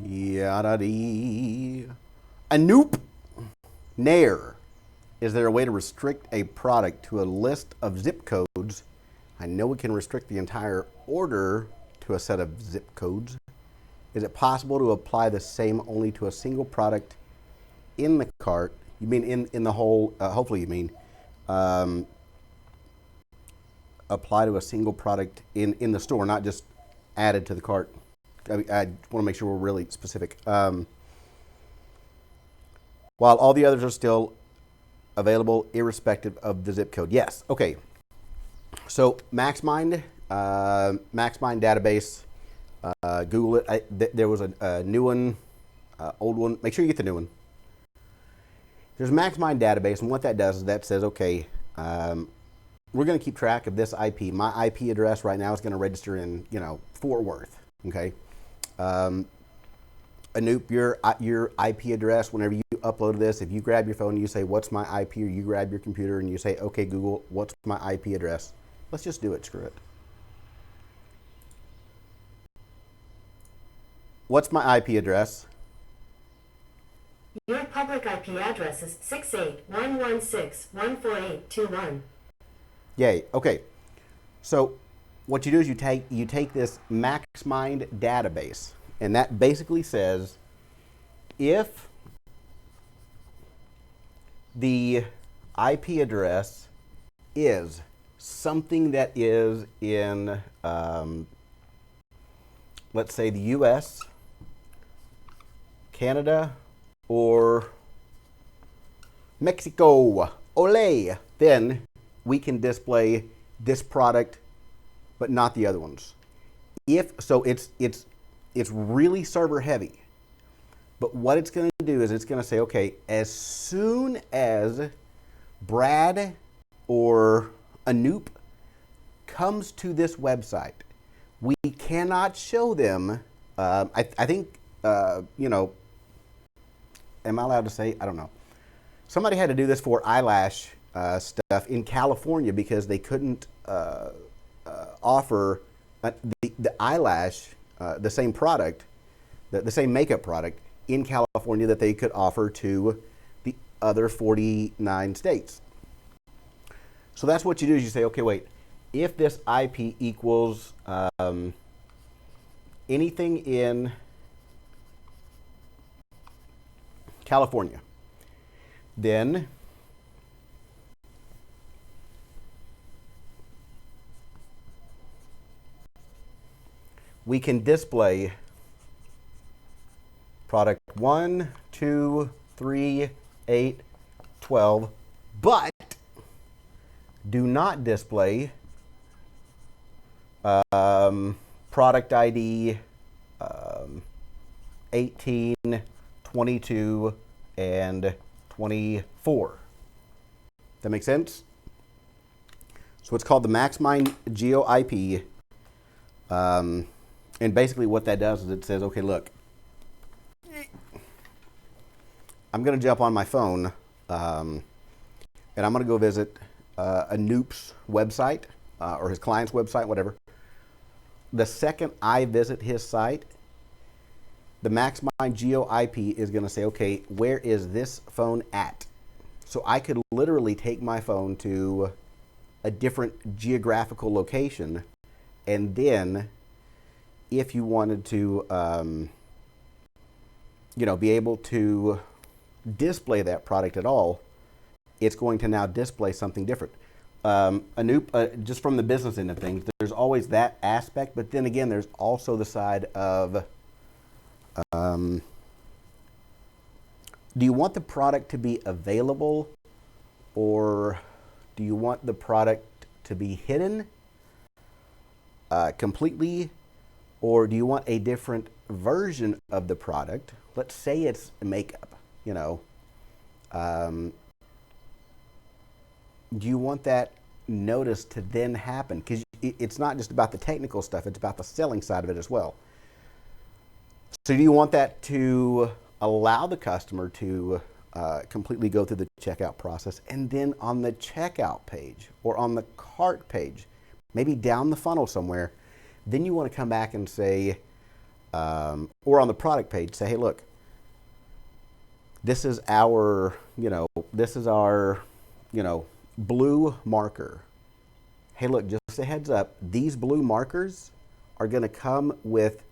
Yada-dee. Anoop. Nair. Is there a way to restrict a product to a list of zip codes? I know we can restrict the entire order to a set of zip codes. Is it possible to apply the same only to a single product in the cart? You mean in the whole, hopefully you mean, apply to a single product in the store, not just added to the cart. I want to make sure we're really specific. While all the others are still available irrespective of the zip code. Yes, okay. So MaxMind database, Google it. There was a new one, old one. Make sure you get the new one. There's a MaxMind database, and what that does is that says, okay, we're going to keep track of this IP. My IP address right now is going to register in, Fort Worth. Okay. Anoop, your IP address, whenever you upload this, if you grab your phone and you say, what's my IP, or you grab your computer and you say, okay, Google, what's my IP address? Let's just do it. Screw it. What's my IP address? Your public IP address is 68.116.148.21. Yay. Okay. So what you do is you take this MaxMind database, and that basically says if the IP address is something that is in, let's say, the US, Canada, or Mexico, ole, then we can display this product, but not the other ones. So it's really server heavy. But what it's going to do is it's going to say, okay, as soon as Brad or Anoop comes to this website, we cannot show them. I think am I allowed to say? I don't know. Somebody had to do this for eyelash stuff in California because they couldn't offer the eyelash, the same product, the same makeup product in California that they could offer to the other 49 states. So that's what you do is you say, okay, wait, if this IP equals anything in California, then we can display product 1, 2, 3, 8, 12, but do not display product ID 18, 22, and 24. That make sense? So it's called the MaxMind Geo IP. And basically what that does is it says, okay, look, I'm going to jump on my phone and I'm going to go visit Anoop's website or his client's website, whatever. The second I visit his site, the MaxMind Geo IP is going to say, okay, where is this phone at? So I could literally take my phone to a different geographical location, and then if you wanted to, be able to display that product at all, it's going to now display something different. Anoop, just from the business end of things, there's always that aspect, but then again, there's also the side of, do you want the product to be available, or do you want the product to be hidden completely, or do you want a different version of the product? Let's say it's makeup, do you want that notice to then happen? Because it's not just about the technical stuff, it's about the selling side of it as well. So do you want that to allow the customer to completely go through the checkout process, and then on the checkout page or on the cart page, maybe down the funnel somewhere, then you want to come back and say, or on the product page, say, hey, look, this is our, blue marker. Hey, look, just a heads up, these blue markers are going to come with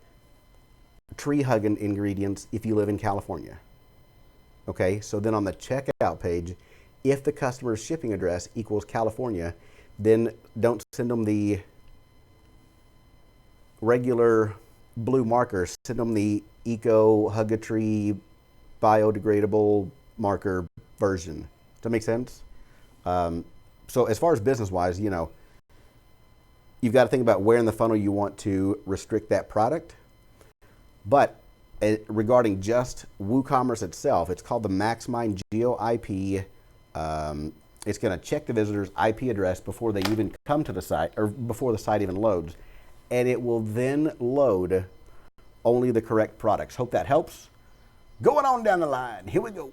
tree hugging ingredients if you live in California. Okay, so then on the checkout page, if the customer's shipping address equals California, then don't send them the regular blue markers. Send them the Eco Hug-A-Tree biodegradable marker version. Does that make sense? So as far as business-wise, you've got to think about where in the funnel you want to restrict that product. But regarding just WooCommerce itself, it's called the MaxMind Geo IP. It's going to check the visitor's IP address before they even come to the site, or before the site even loads. And it will then load only the correct products. Hope that helps. Going on down the line. Here we go.